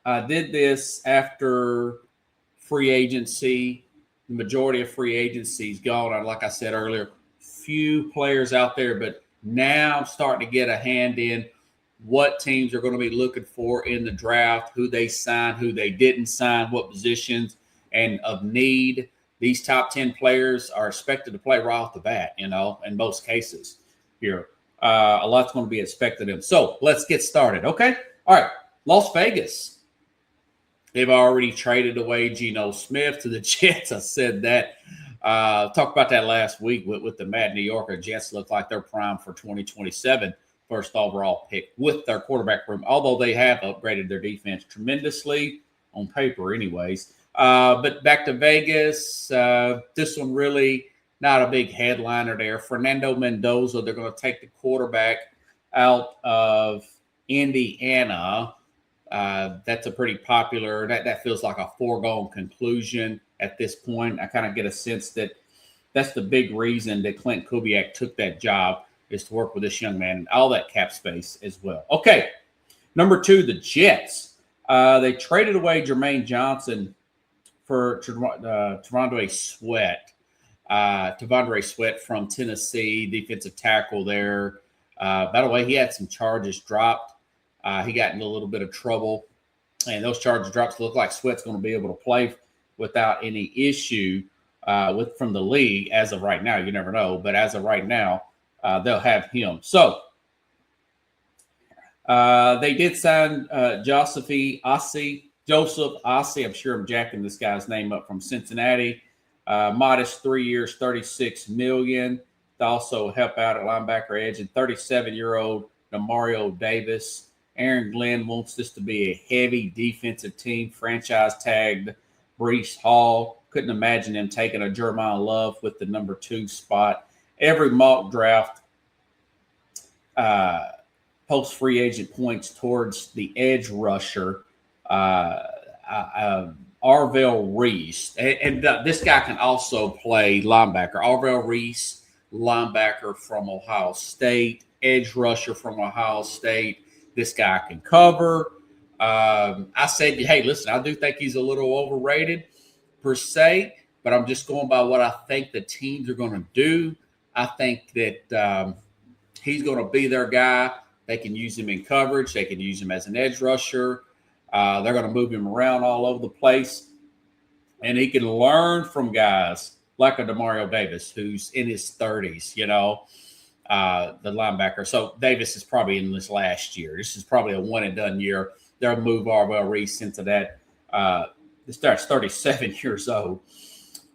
I did this after free agency. The majority of free agency is gone. Like I said earlier, few players out there, but now I'm starting to get a hand in what teams are going to be looking for in the draft, who they signed, who they didn't sign, what positions, and of need. These top 10 players are expected to play right off the bat, in most cases here. A lot's going to be expected of them. So let's get started, okay? All right, Las Vegas. They've already traded away Geno Smith to the Jets. I said that. Talked about that last week with the Mad New Yorker. Jets look like they're primed for 2027 first overall pick with their quarterback room, although they have upgraded their defense tremendously on paper anyways. But back to Vegas, this one really not a big headliner there. Fernando Mendoza, they're going to take the quarterback out of Indiana. That's a pretty popular, that feels like a foregone conclusion at this point. I kind of get a sense that that's the big reason that Clint Kubiak took that job, is to work with this young man and all that cap space as well. Okay, number 2, the Jets. They traded away Jermaine Johnson for T'Vondre Sweat. T'Vondre Sweat from Tennessee, defensive tackle there. By the way, he had some charges dropped. He got into a little bit of trouble, and those charges drops look like Sweat's going to be able to play without any issue from the league as of right now. You never know, but as of right now, they'll have him. So they did sign Joseph Ossie. I'm sure I'm jacking this guy's name up, from Cincinnati. Modest 3 years, $36 million to also help out at linebacker edge. And 37-year-old Demario Davis. Aaron Glenn wants this to be a heavy defensive team. Franchise tagged Breece Hall. Couldn't imagine him taking a Jeremiah Love with the number 2 spot. Every mock draft post free agent points towards the edge rusher, Arvell Reese. And this guy can also play linebacker. Arvell Reese, linebacker from Ohio State, edge rusher from Ohio State. This guy can cover. I said, hey, listen, I do think he's a little overrated per se, but I'm just going by what I think the teams are going to do. I think that he's going to be their guy. They can use him in coverage. They can use him as an edge rusher. They're going to move him around all over the place. And he can learn from guys like a Demario Davis, who's in his 30s, the linebacker. So Davis is probably in this last year. This is probably a one-and-done year. They'll move Arvell Reese into that. This starts 37 years old.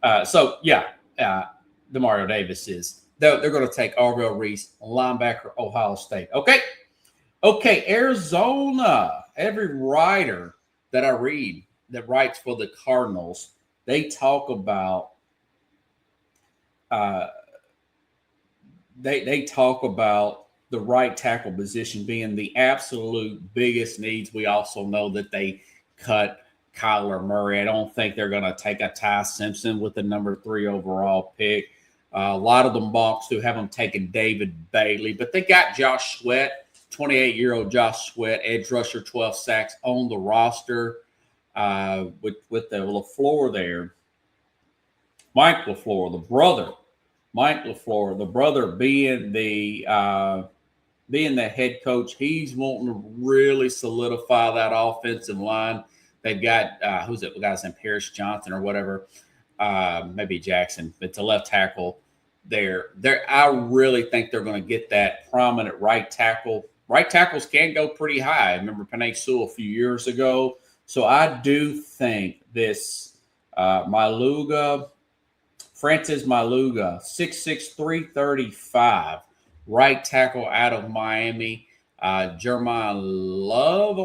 Demario Davis is. They're going to take Arvell Reese, linebacker, Ohio State. Okay, Arizona. Every writer that I read that writes for the Cardinals, they talk about they talk about the right tackle position being the absolute biggest needs. We also know that they cut Kyler Murray. I don't think they're going to take a Ty Simpson with the number 3 overall pick. A lot of the mocks who have them taking David Bailey, but they got Josh Sweat, 28-year-old Josh Sweat, edge rusher, 12 sacks on the roster with the LaFleur there. Mike LaFleur, the brother. Mike LaFleur, the brother being the head coach. He's wanting to really solidify that offensive line. They've got, who's it? The guy's named Paris Johnson or whatever. Maybe Jackson, but it's a left tackle there. I really think they're going to get that prominent right tackle. Right tackles can go pretty high. I remember Penei Sewell a few years ago. So I do think this Francis Maluga, 6'6", 335, right tackle out of Miami. Jeremiah Love,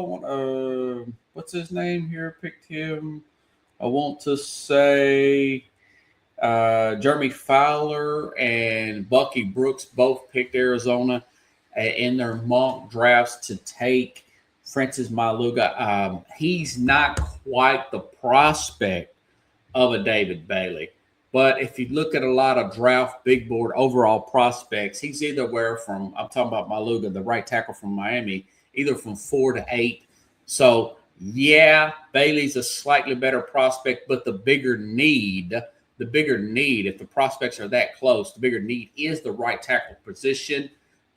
what's his name here? Picked him. I want to say Jeremy Fowler and Bucky Brooks both picked Arizona in their mock drafts to take Francis Maluga. He's not quite the prospect of a David Bailey. But if you look at a lot of draft big board overall prospects, he's either I'm talking about Maluga, the right tackle from Miami, either from 4 to 8. So Yeah, Bailey's a slightly better prospect, but the bigger need, if the prospects are that close, the bigger need is the right tackle position.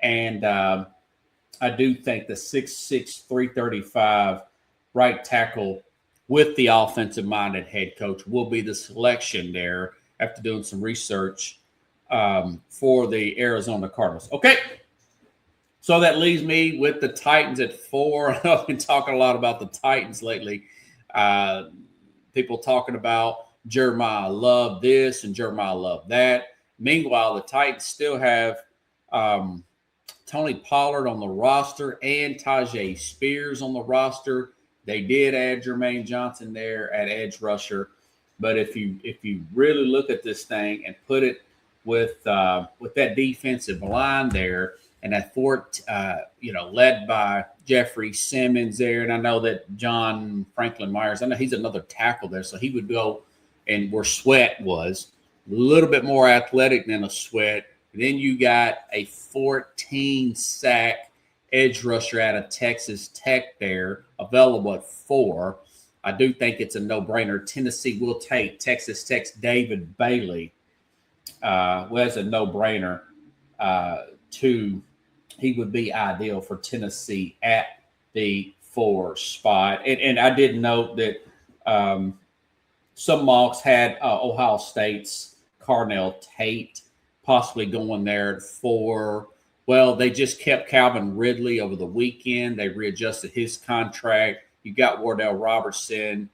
And I do think the 6'6", 335 right tackle with the offensive-minded head coach will be the selection there after doing some research for the Arizona Cardinals. Okay, so that leaves me with the Titans at 4. I've been talking a lot about the Titans lately. People talking about Jeremiah Love this and Jeremiah Love that. Meanwhile, the Titans still have Tony Pollard on the roster and Tyjae Spears on the roster. They did add Jermaine Johnson there at edge rusher. But if you really look at this thing and put it with that defensive line there, and that fort, led by Jeffrey Simmons there. And I know that John Franklin Myers, I know he's another tackle there. So he would go and where Sweat was, a little bit more athletic than a Sweat. Then you got a 14-sack edge rusher out of Texas Tech there, available at 4. I do think it's a no-brainer. Tennessee will take Texas Tech's David Bailey. As a no-brainer he would be ideal for Tennessee at the 4 spot. And I did note that some mocks had Ohio State's Carnell Tate possibly going there at 4. Well, they just kept Calvin Ridley over the weekend. They readjusted his contract. You got Wardell Robertson.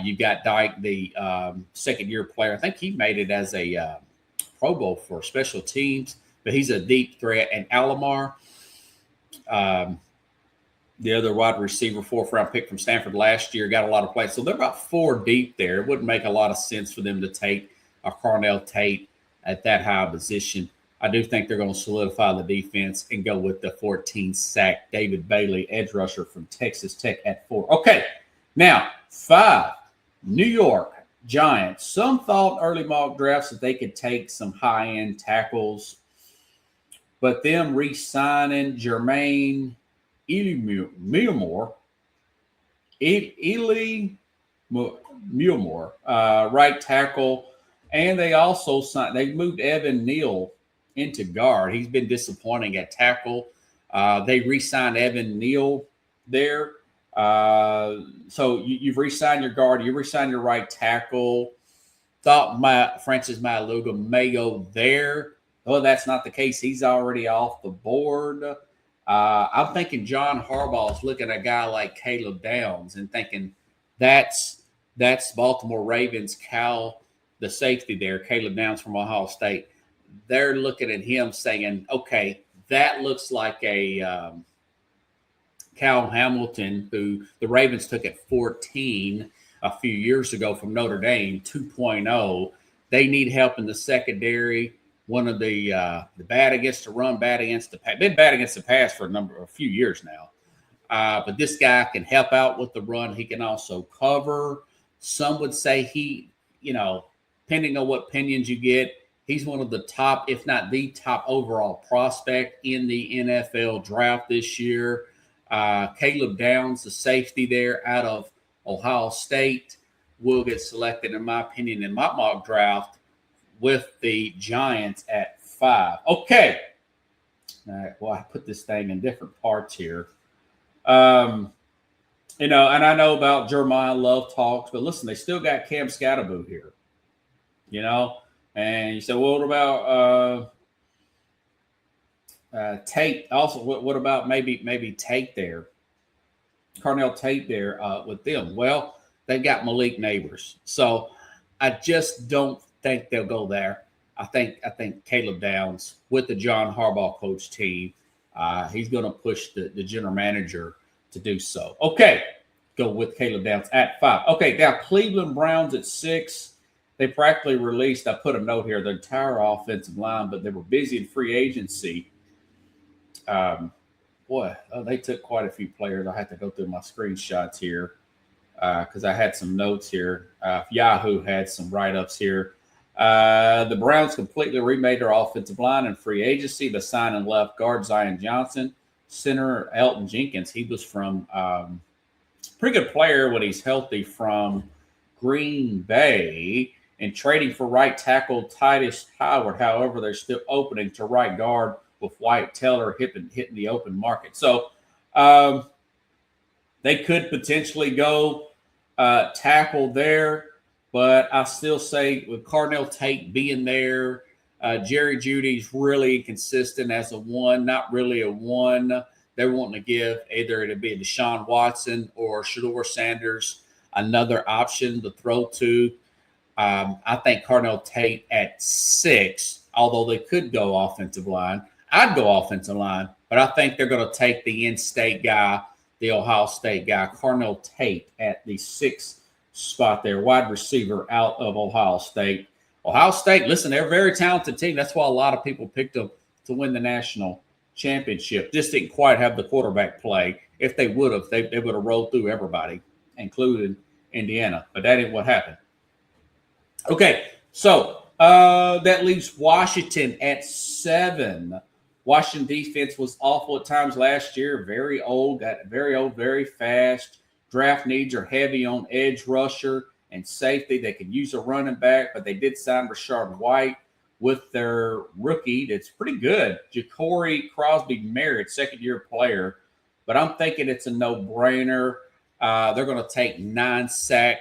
You got Dyke, the second-year player. I think he made it as a Pro Bowl for special teams, but he's a deep threat. And Alomar, the other wide receiver, 4th-round pick from Stanford last year, got a lot of plays. So they're about 4 deep there. It wouldn't make a lot of sense for them to take a Carnell Tate at that high position. I do think they're going to solidify the defense and go with the 14-sack David Bailey, edge rusher from Texas Tech at 4. Okay, now 5, New York Giants. Some thought early mock drafts that they could take some high-end tackles, but them re-signing Jermaine Muirmore, right tackle, and they also moved Evan Neal into guard. He's been disappointing at tackle. They re-signed Evan Neal there. So you've re-signed your guard. You re-signed your right tackle. Thought Francis Maluga may go there. Oh, that's not the case. He's already off the board. I'm thinking John Harbaugh is looking at a guy like Caleb Downs and thinking that's Baltimore Ravens, the safety there, Caleb Downs from Ohio State. They're looking at him saying, okay, that looks like a Cal Hamilton, who the Ravens took at 14 a few years ago from Notre Dame, 2.0. They need help in the secondary. One of the bad against the run, bad against the pass. Been bad against the pass for a few years now. But this guy can help out with the run. He can also cover. Some would say he, depending on what opinions you get, he's one of the top, if not the top overall prospect in the NFL draft this year. Caleb Downs, the safety there out of Ohio State, will get selected, in my opinion, in my mock draft with the Giants at 5. Okay. All right. Well, I put this thing in different parts here. And I know about Jeremiah Love talks, but listen, they still got Cam Scatterbo here. And you said, well, what about Tate? Also, what about maybe Tate there? Carnell Tate there with them. Well, they got Malik Neighbors. So I just don't think they'll go there. I think Caleb Downs with the John Harbaugh coach team, he's going to push the general manager to do so. Okay, go with Caleb Downs at 5. Okay, now Cleveland Browns at 6. They practically released, I put a note here, the entire offensive line, but they were busy in free agency. They took quite a few players. I had to go through my screenshots here because I had some notes here. Yahoo had some write-ups here. The Browns completely remade their offensive line in free agency. The sign and left guard Zion Johnson, center Elton Jenkins. He was from pretty good player when he's healthy from Green Bay, and trading for right tackle Titus Howard. However, they're still opening to right guard with Wyatt Teller hitting the open market. So they could potentially go tackle there, but I still say with Carnell Tate being there, Jerry Jeudy's really inconsistent as a one, not really a one. They're wanting to give either it'd be a Deshaun Watson or Shedeur Sanders another option to throw to. I think Carnell Tate at 6, although they could go offensive line. I'd go offensive line, but I think they're going to take the in-state guy, the Ohio State guy, Carnell Tate, at the 6th spot there, wide receiver out of Ohio State. Ohio State, listen, they're a very talented team. That's why a lot of people picked them to win the national championship. Just didn't quite have the quarterback play. If they would have, they would have rolled through everybody, including Indiana. But that ain't what happened. Okay, so that leaves Washington at 7. Washington defense was awful at times last year. Very old, very fast. Draft needs are heavy on edge rusher and safety. They could use a running back, but they did sign Rashard White with their rookie. That's pretty good. Ja'Cory Crosby-Merritt, second-year player. But I'm thinking it's a no-brainer. They're going to take 9-sack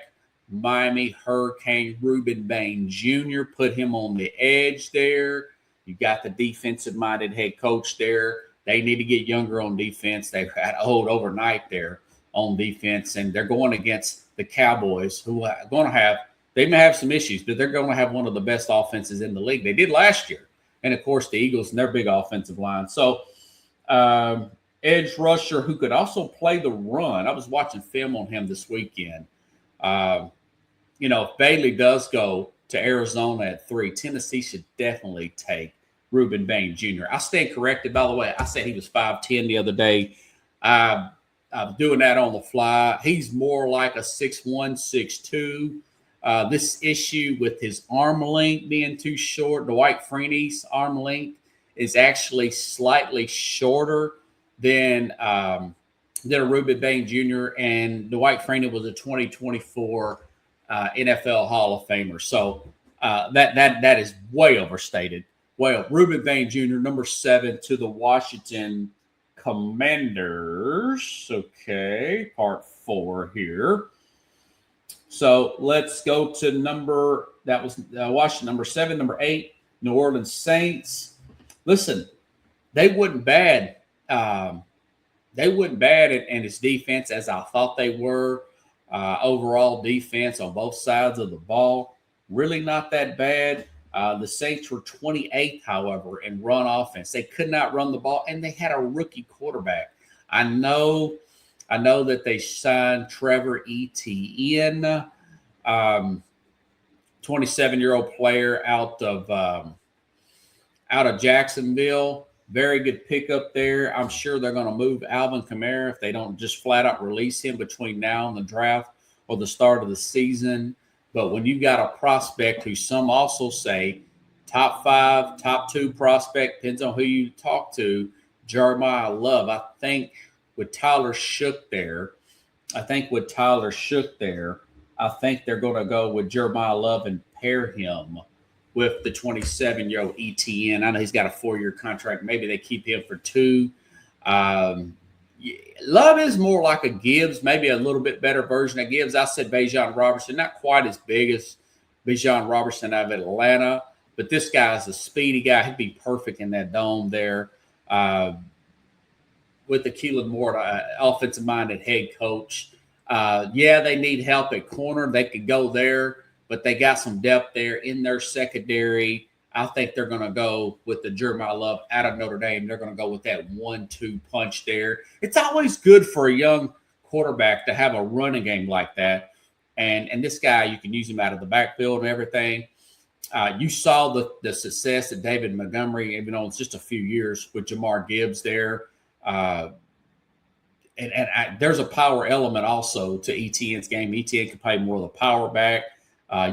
Miami Hurricane Ruben Bain Jr., put him on the edge there. You got the defensive-minded head coach there. They need to get younger on defense. They've had old overnight there on defense, and they're going against the Cowboys, who are going to have – they may have some issues, but they're going to have one of the best offenses in the league. They did last year. And, of course, the Eagles and their big offensive line. So, edge rusher who could also play the run. I was watching film on him this weekend. If Bailey does go to Arizona at 3, Tennessee should definitely take Ruben Bain Jr. I stand corrected, by the way. I said he was 5'10" the other day. I'm doing that on the fly. He's more like a 6'1", 6'2". This issue with his arm length being too short, Dwight Freeney's arm length is actually slightly shorter than a Ruben Bain Jr., and Dwight Freeney was a 2024 NFL Hall of Famer. So that is way overstated. Well, Ruben Bain Jr., number 7 to the Washington Commanders. Okay, part 4 here. So let's go to Washington, number 7, number 8, New Orleans Saints. Listen, they wouldn't bad. They wouldn't bad in its defense as I thought they were. Overall defense on both sides of the ball, really not that bad. The Saints were 28th, however, in run offense. They could not run the ball, and they had a rookie quarterback. I know that they signed Trevor Etienne, 27-year-old player out of Jacksonville. Very good pickup there. I'm sure they're going to move Alvin Kamara if they don't just flat out release him between now and the draft or the start of the season. But when you've got a prospect who some also say top 5, top 2 prospect, depends on who you talk to, Jeremiah Love. I think with Tyler Shook there, I think they're going to go with Jeremiah Love and pair him with the 27-year-old ETN. I know he's got a 4-year contract. Maybe they keep him for 2. Love is more like a Gibbs, maybe a little bit better version of Gibbs. I said Bijan Robertson, not quite as big as Bijan Robertson out of Atlanta, but this guy's a speedy guy. He'd be perfect in that dome there with the Keelan Moore, offensive-minded head coach. They need help at corner. They could go there, but they got some depth there in their secondary. I think they're going to go with the Jeremiah Love out of Notre Dame. They're going to go with that 1-2 punch there. It's always good for a young quarterback to have a running game like that. And this guy, you can use him out of the backfield and everything. You saw the success that David Montgomery, even though it's just a few years, with Jamar Gibbs there. There's a power element also to ETN's game. ETN can play more of the power back.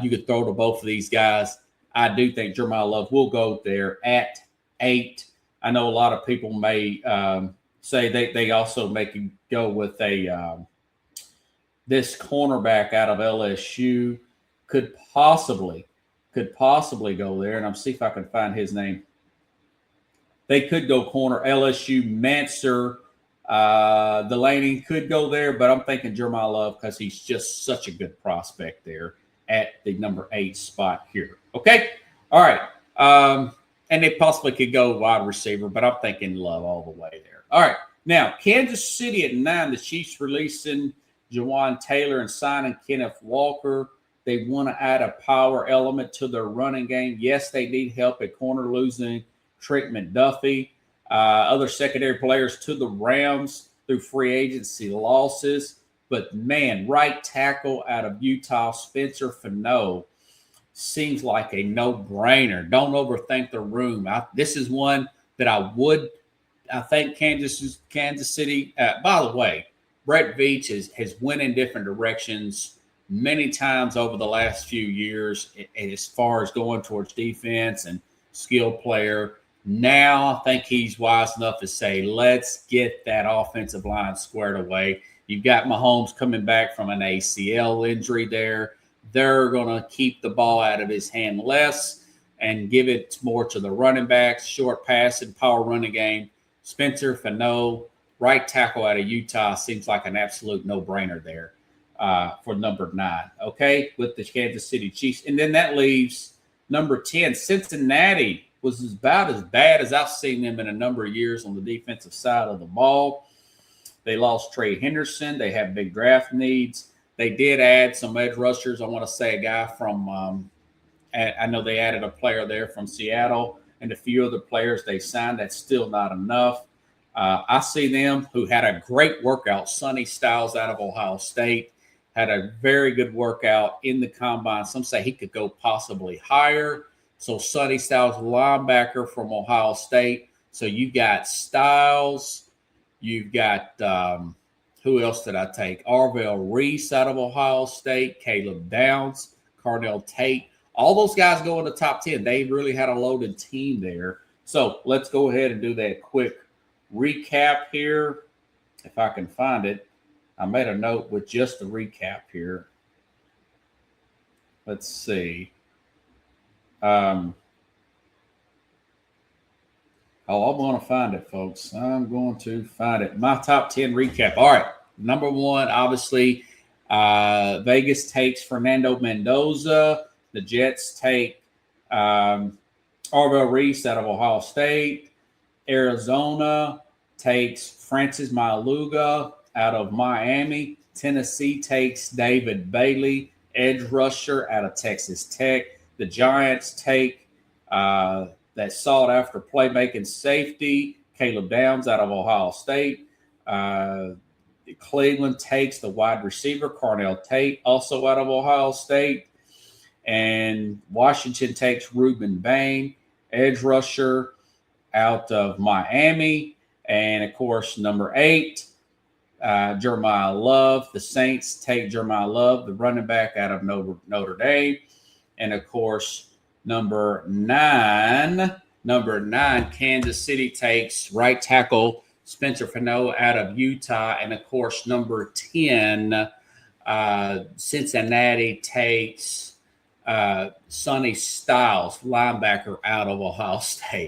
You could throw to both of these guys. I do think Jeremiah Love will go there at 8. I know a lot of people may say they also make him go with a this cornerback out of LSU could possibly go there. And I'm see if I can find his name. They could go corner. LSU Manser Delaney could go there, but I'm thinking Jeremiah Love because he's just such a good prospect there at the number 8 spot here. Okay, all right. And they possibly could go wide receiver, but I'm thinking Love all the way there. All right, now Kansas City at 9. The Chiefs releasing Jawan Taylor and signing Kenneth Walker. They want to add a power element to their running game. Yes, they need help at corner, losing Trent McDuffie. Other secondary players to the Rams through free agency losses. But, man, right tackle out of Utah, Spencer Fano, seems like a no-brainer. Don't overthink the room. This is one that I think Kansas City. By the way, Brett Veach has went in different directions many times over the last few years as far as going towards defense and skill player. Now I think he's wise enough to say, let's get that offensive line squared away. You've got Mahomes coming back from an ACL injury there. They're going to keep the ball out of his hand less and give it more to the running backs, short pass and power running game. Spencer Fano, right tackle out of Utah, seems like an absolute no-brainer there for number 9, okay, with the Kansas City Chiefs. And then that leaves number 10, Cincinnati. Was about as bad as I've seen them in a number of years on the defensive side of the ball. They lost Trey Henderson. They have big draft needs. They did add some edge rushers. I want to say a guy from I know they added a player there from Seattle and a few other players they signed. That's still not enough. I see them who had a great workout. Sonny Styles out of Ohio State had a very good workout in the combine. Some say he could go possibly higher. So Sonny Styles, linebacker from Ohio State. So you got Styles. You've got who else did I take? Arvell Reese out of Ohio State. Caleb Downs, Carnell Tate. All those guys go in the top 10. They really had a loaded team there. So let's go ahead and do that quick recap here. If I can find it. I made a note with just the recap here. Let's see. I'm going to find it, folks. I'm going to find it. My top 10 recap. All right. Number 1, obviously, Vegas takes Fernando Mendoza. The Jets take Arvell Reese out of Ohio State. Arizona takes Francis Maluga out of Miami. Tennessee takes David Bailey, edge rusher out of Texas Tech. The Giants take that sought-after playmaking safety, Caleb Downs out of Ohio State. Cleveland takes the wide receiver, Carnell Tate, also out of Ohio State. And Washington takes Reuben Bain, edge rusher out of Miami. And, of course, number 8, Jeremiah Love. The Saints take Jeremiah Love, the running back out of Notre Dame. And, of course, number 9, Kansas City takes right tackle Spencer Fano out of Utah. And, of course, number 10, Cincinnati takes Sonny Styles, linebacker out of Ohio State.